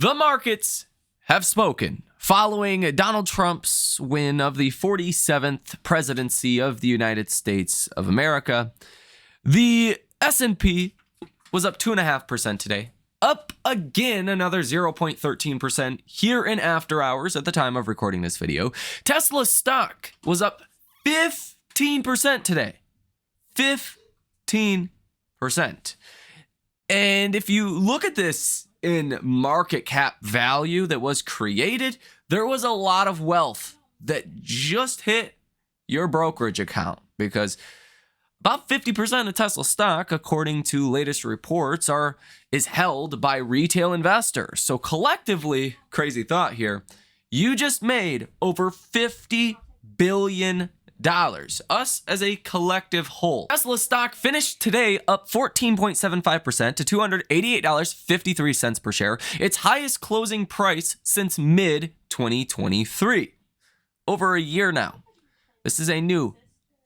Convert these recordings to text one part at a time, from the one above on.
The markets have spoken. Following Donald Trump's win of the 47th presidency of the United States of America, the S&P was up 2.5% today, up again another 0.13% here in after hours at the time of recording this video. Tesla stock was up 15% today. 15%. And if you look at this in market cap value that was created, there was a lot of wealth that just hit your brokerage account, because about 50% of Tesla stock, according to latest reports, is held by retail investors. So collectively, crazy thought here, you just made over $50 billion. Us as a collective whole. Tesla stock finished today up 14.75% to $288.53 per share, its highest closing price since mid-2023. Over a year now. This is a new,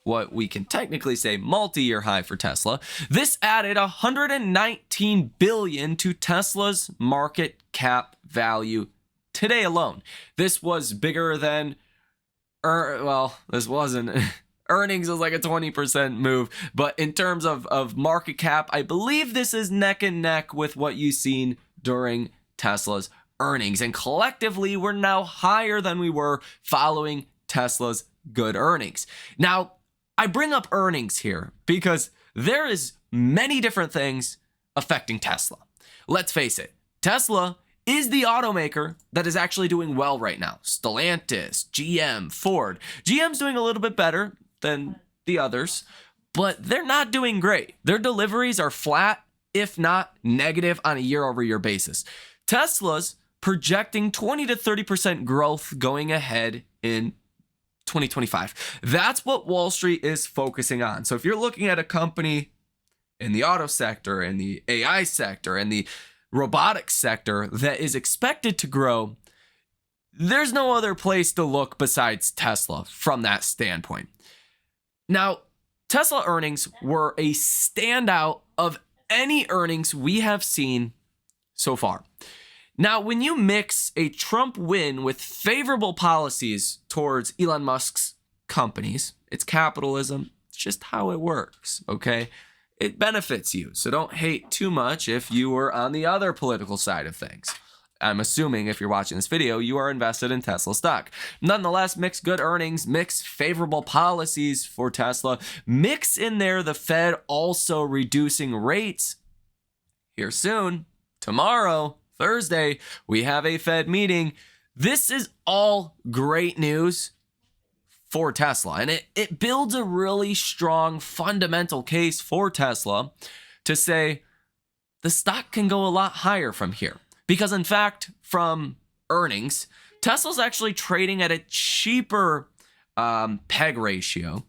what we can technically say, multi-year high for Tesla. This added $119 billion to Tesla's market cap value today alone. This was bigger than this wasn't. Earnings was like a 20% move, but in terms of market cap, I believe this is neck and neck with what you've seen during Tesla's earnings. And collectively, we're now higher than we were following Tesla's good earnings. Now, I bring up earnings here because there is many different things affecting Tesla. Let's face it, Tesla is the automaker that is actually doing well right now. Stellantis, GM, Ford. GM's doing a little bit better than the others, but they're not doing great. Their deliveries are flat, if not negative, on a year-over-year basis. Tesla's projecting 20 to 30% growth going ahead in 2025. That's what Wall Street is focusing on. So if you're looking at a company in the auto sector, in the AI sector, and the robotics sector that is expected to grow, there's no other place to look besides Tesla from that standpoint. Now, Tesla earnings were a standout of any earnings we have seen so far. Now, when you mix a Trump win with favorable policies towards Elon Musk's companies, it's capitalism, it's just how it works, okay? It benefits you, so don't hate too much if you were on the other political side of things. I'm assuming if you're watching this video, you are invested in Tesla stock. Nonetheless, mix good earnings, mix favorable policies for Tesla, mix in there the Fed also reducing rates. Here soon, tomorrow, Thursday, we have a Fed meeting. This is all great news for Tesla, and it builds a really strong fundamental case for Tesla to say the stock can go a lot higher from here. Because in fact, from earnings, Tesla's actually trading at a cheaper PEG ratio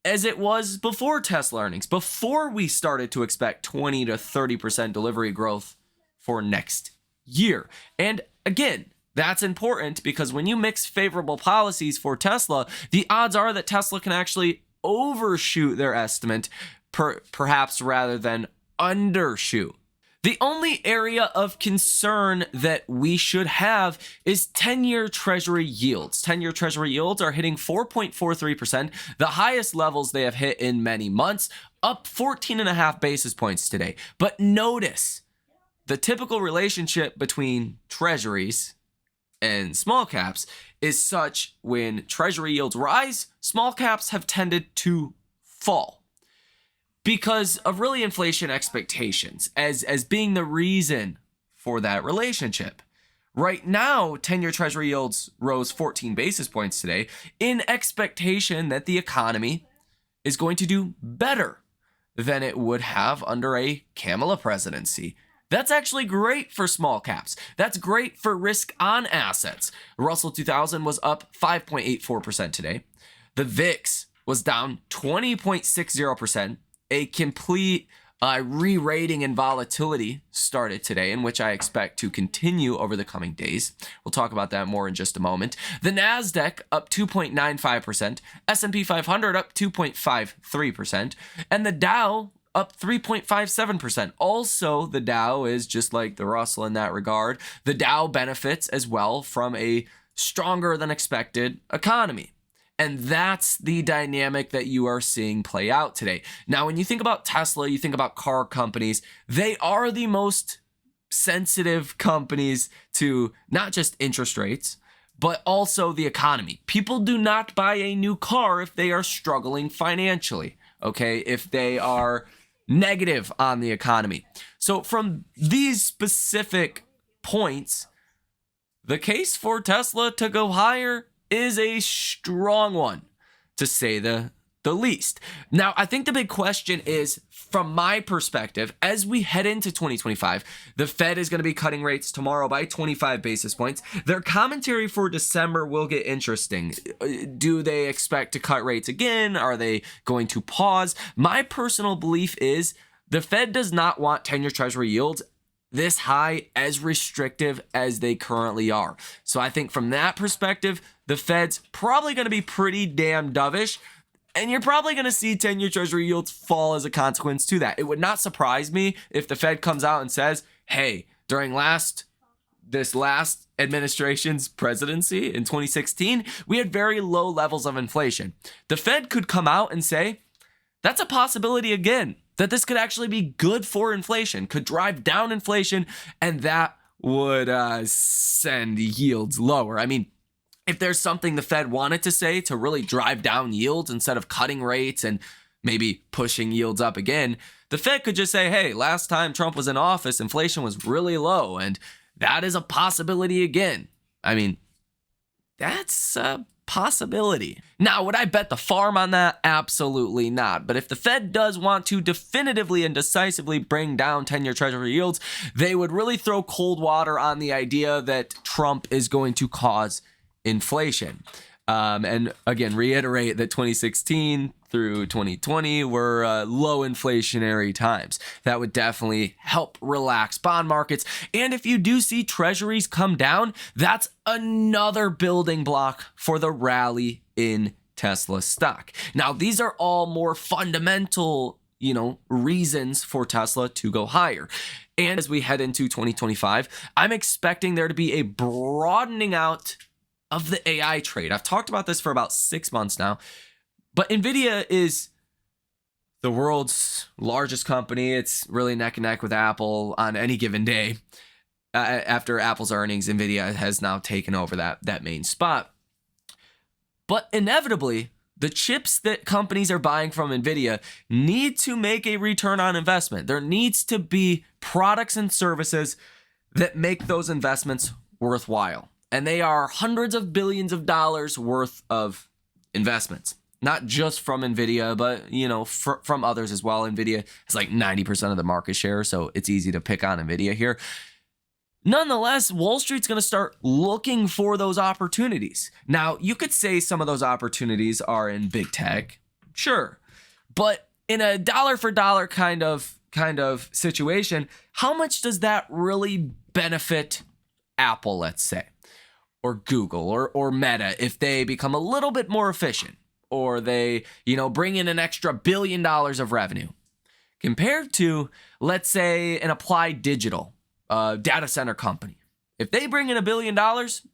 as it was before Tesla earnings, before we started to expect 20 to 30% delivery growth for next year. And again, that's important because when you mix favorable policies for Tesla, the odds are that Tesla can actually overshoot their estimate, perhaps rather than undershoot. The only area of concern that we should have is 10-year Treasury yields. 10-year Treasury yields are hitting 4.43%, the highest levels they have hit in many months, up 14.5 basis points today. But notice the typical relationship between Treasuries and small caps is such when Treasury yields rise, small caps have tended to fall because of really inflation expectations as being the reason for that relationship. Right now, 10-year Treasury yields rose 14 basis points today in expectation that the economy is going to do better than it would have under a Kamala presidency. That's actually great for small caps. That's great for risk on assets. Russell 2000 was up 5.84% today. The VIX was down 20.60%. A complete re-rating and volatility started today, in which I expect to continue over the coming days. We'll talk about that more in just a moment. The NASDAQ up 2.95%, S&P 500 up 2.53%, and the Dow up 3.57%. Also, the Dow is just like the Russell in that regard. The Dow benefits as well from a stronger than expected economy. And that's the dynamic that you are seeing play out today. Now, when you think about Tesla, you think about car companies, they are the most sensitive companies to not just interest rates, but also the economy. People do not buy a new car if they are struggling financially, okay? If they are negative on the economy. So from these specific points, the case for Tesla to go higher is a strong one, to say the least. Now, I think the big question is, from my perspective, as we head into 2025, the Fed is going to be cutting rates tomorrow by 25 basis points. Their commentary for December will get interesting. Do they expect to cut rates again? Are they going to pause? My personal belief is the Fed does not want 10-year Treasury yields this high, as restrictive as they currently are. So I think from that perspective, the Fed's probably going to be pretty damn dovish. And you're probably going to see 10-year Treasury yields fall as a consequence to that. It would not surprise me if the Fed comes out and says, hey, during this last administration's presidency in 2016, we had very low levels of inflation. The Fed could come out and say, that's a possibility again, that this could actually be good for inflation, could drive down inflation, and that would send yields lower. I mean, if there's something the Fed wanted to say to really drive down yields instead of cutting rates and maybe pushing yields up again, the Fed could just say, hey, last time Trump was in office, inflation was really low, and that is a possibility again. I mean, that's a possibility. Now, would I bet the farm on that? Absolutely not. But if the Fed does want to definitively and decisively bring down 10-year Treasury yields, they would really throw cold water on the idea that Trump is going to cause inflation. And again, reiterate that 2016 through 2020 were low inflationary times. That would definitely help relax bond markets. And if you do see treasuries come down, that's another building block for the rally in Tesla stock. Now, these are all more fundamental, reasons for Tesla to go higher. And as we head into 2025, I'm expecting there to be a broadening out of the AI trade. I've talked about this for about 6 months now, but NVIDIA is the world's largest company. It's really neck and neck with Apple on any given day. After Apple's earnings, NVIDIA has now taken over that main spot. But inevitably, the chips that companies are buying from NVIDIA need to make a return on investment. There needs to be products and services that make those investments worthwhile. And they are hundreds of billions of dollars worth of investments, not just from NVIDIA, but, from others as well. NVIDIA has like 90% of the market share, so it's easy to pick on NVIDIA here. Nonetheless, Wall Street's going to start looking for those opportunities. Now, you could say some of those opportunities are in big tech, sure, but in a dollar for dollar kind of situation, how much does that really benefit Apple, let's say? Or Google or Meta, if they become a little bit more efficient, or they, bring in an extra $1 billion of revenue, compared to, let's say, an Applied Digital data center company. If they bring in $1 billion,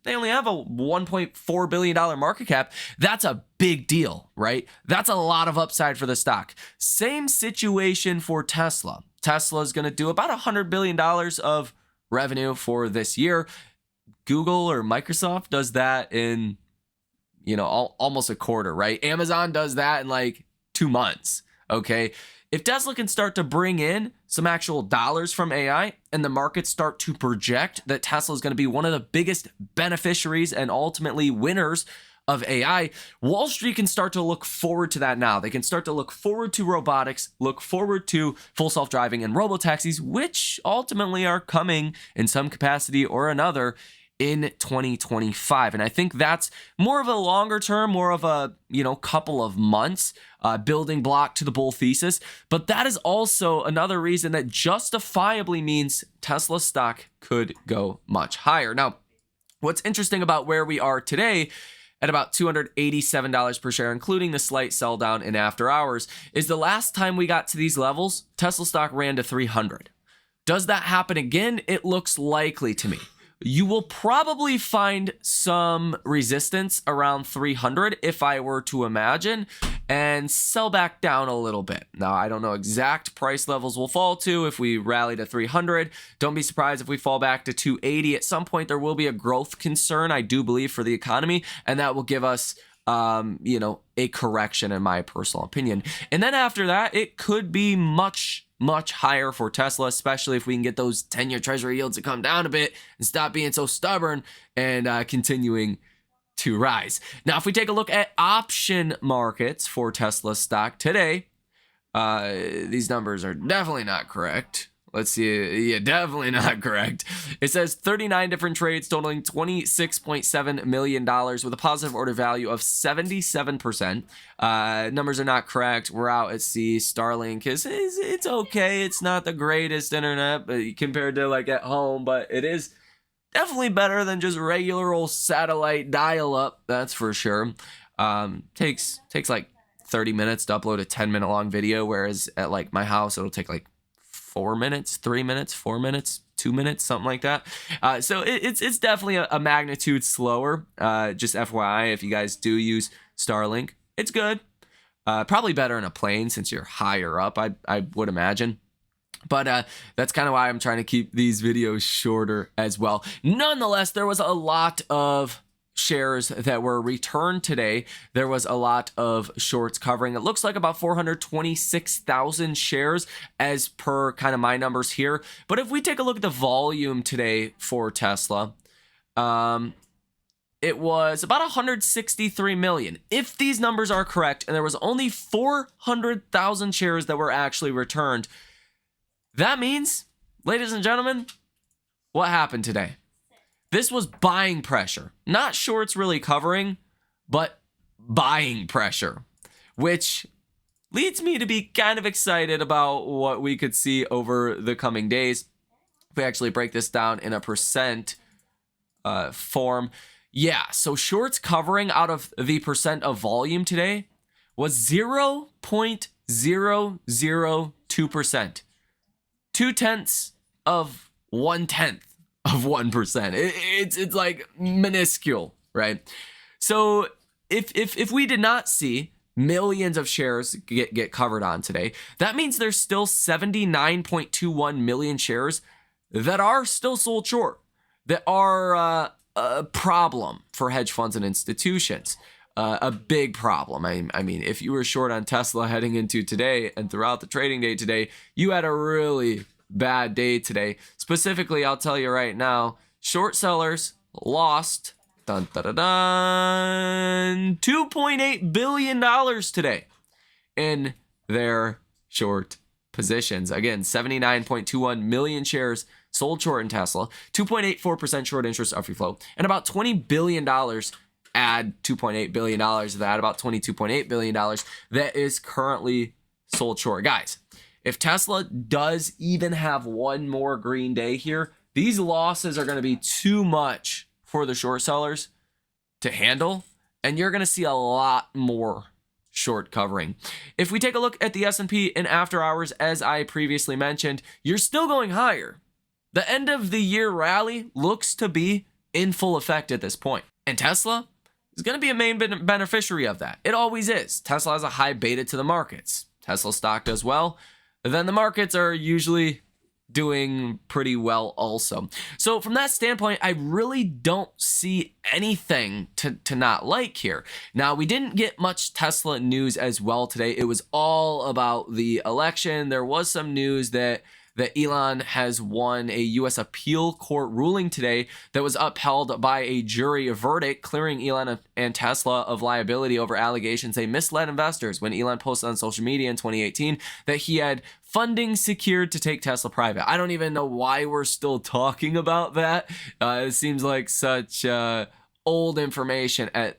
they only have a $1.4 billion market cap. That's a big deal, right? That's a lot of upside for the stock. Same situation for Tesla. Tesla is going to do about $100 billion of revenue for this year. Google or Microsoft does that in, almost a quarter, right? Amazon does that in like 2 months, okay? If Tesla can start to bring in some actual dollars from AI and the markets start to project that Tesla is going to be one of the biggest beneficiaries and ultimately winners of AI, Wall Street can start to look forward to that now. They can start to look forward to robotics, look forward to full self-driving and robotaxis, which ultimately are coming in some capacity or another in 2025. And I think that's more of a longer term, more of a, couple of months building block to the bull thesis. But that is also another reason that justifiably means Tesla stock could go much higher. Now, what's interesting about where we are today at about $287 per share, including the slight sell down in after hours, is the last time we got to these levels, Tesla stock ran to 300. Does that happen again? It looks likely to me. You will probably find some resistance around 300 if I were to imagine, and sell back down a little bit. Now, I don't know exact price levels we'll fall to if we rally to 300. Don't be surprised if we fall back to 280. At some point, there will be a growth concern, I do believe, for the economy, and that will give us a correction in my personal opinion. And then after that, it could be much higher for Tesla, especially if we can get those 10-year treasury yields to come down a bit and stop being so stubborn and continuing to rise. Now, if we take a look at option markets for Tesla stock today, these numbers are definitely not correct. Let's see. Yeah, definitely not correct. It says 39 different trades totaling $26.7 million with a positive order value of 77%. Numbers are not correct. We're out at sea. Starlink it's okay. It's not the greatest internet compared to like at home, but it is definitely better than just regular old satellite dial-up. That's for sure. Takes like 30 minutes to upload a 10-minute long video, whereas at like my house, it'll take like 4 minutes, 3 minutes, 4 minutes, 2 minutes, something like that. So it's definitely a magnitude slower. Just FYI, if you guys do use Starlink, it's good. Probably better in a plane since you're higher up, I would imagine. But that's kind of why I'm trying to keep these videos shorter as well. Nonetheless, there was a lot of shares that were returned today. There was a lot of shorts covering. It looks like about 426,000 shares as per kind of my numbers here. But if we take a look at the volume today for Tesla, it was about 163 million. If these numbers are correct, and there was only 400,000 shares that were actually returned, that means, ladies and gentlemen, what happened today? This was buying pressure. Not shorts really covering, but buying pressure, which leads me to be kind of excited about what we could see over the coming days. If we actually break this down in a percent form. Yeah, so shorts covering out of the percent of volume today was 0.002%. 0.2 of 1/10 of 1%. It's like minuscule, right? So if we did not see millions of shares get covered on today, that means there's still 79.21 million shares that are still sold short, that are a problem for hedge funds and institutions. A big problem. I mean, if you were short on Tesla heading into today and throughout the trading day today, you had a really bad day today. Specifically, I'll tell you right now, short sellers lost $2.8 billion today in their short positions. Again, 79.21 million shares sold short in Tesla, 2.84% short interest of free float, and about $20 billion. Add $2.8 billion to that, about $22.8 billion that is currently sold short. Guys, if Tesla does even have one more green day here, these losses are going to be too much for the short sellers to handle, and you're going to see a lot more short covering. If we take a look at the S&P in after hours, as I previously mentioned, you're still going higher. The end of the year rally looks to be in full effect at this point. And Tesla is going to be a main beneficiary of that. It always is. Tesla has a high beta to the markets. Tesla stock does well, then the markets are usually doing pretty well also. So from that standpoint, I really don't see anything to not like here. Now, we didn't get much Tesla news as well today. It was all about the election. There was some news that Elon has won a U.S. appeal court ruling today that was upheld by a jury verdict, clearing Elon and Tesla of liability over allegations they misled investors when Elon posted on social media in 2018 that he had funding secured to take Tesla private. I don't even know why we're still talking about that. It seems like such old information at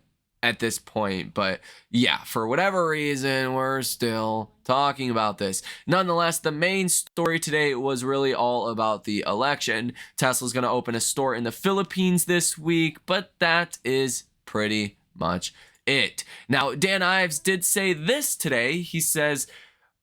this point, but yeah, for whatever reason, we're still talking about this. Nonetheless, the main story today was really all about the election. Tesla's going to open a store in the Philippines this week, but that is pretty much it. Now, Dan Ives did say this today. He says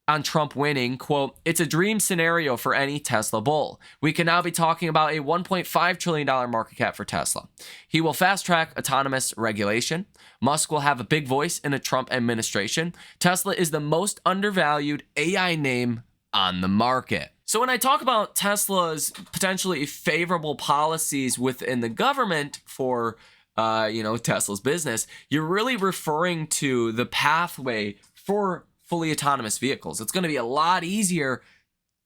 on Trump winning, quote, "It's a dream scenario for any Tesla bull. We can now be talking about a $1.5 trillion market cap for Tesla. He will fast track autonomous regulation. Musk will have a big voice in a Trump administration. Tesla is the most undervalued AI name on the market." So when I talk about Tesla's potentially favorable policies within the government for Tesla's business, you're really referring to the pathway for fully autonomous vehicles. It's going to be a lot easier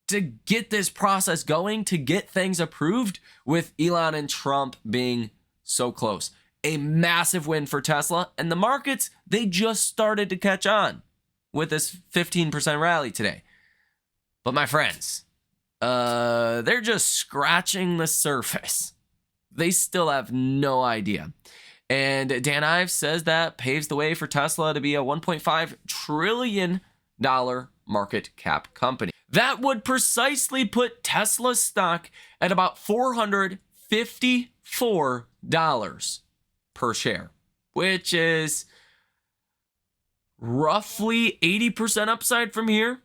to get this process going, to get things approved with Elon and Trump being so close. A massive win for Tesla, and the markets, they just started to catch on with this 15% rally today. But my friends, they're just scratching the surface. They still have no idea. And Dan Ives says that paves the way for Tesla to be a $1.5 trillion market cap company. That would precisely put Tesla stock at about $454 per share, which is roughly 80% upside from here.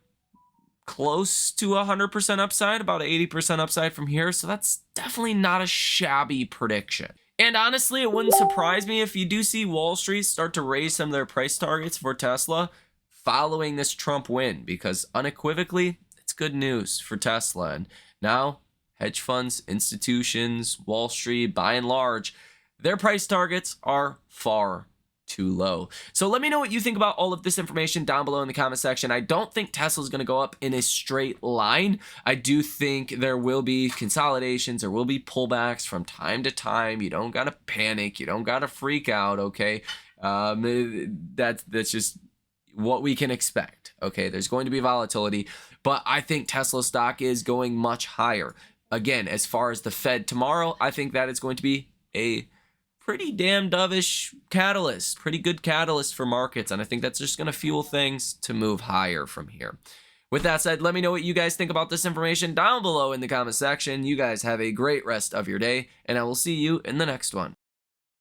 Close to 100% upside, about 80% upside from here. So that's definitely not a shabby prediction. And honestly, it wouldn't surprise me if you do see Wall Street start to raise some of their price targets for Tesla following this Trump win, because unequivocally, it's good news for Tesla. And now, hedge funds, institutions, Wall Street, by and large, their price targets are far too low. So let me know what you think about all of this information down below in the comment section. I don't think Tesla's going to go up in a straight line. I do think there will be consolidations, there will be pullbacks from time to time. You don't got to panic, you don't got to freak out, okay? That's just what we can expect, okay? There's going to be volatility, but I think Tesla stock is going much higher. Again, as far as the Fed tomorrow, I think that is going to be a pretty damn dovish catalyst, pretty good catalyst for markets. And I think that's just going to fuel things to move higher from here. With that said, let me know what you guys think about this information down below in the comment section. You guys have a great rest of your day, and I will see you in the next one.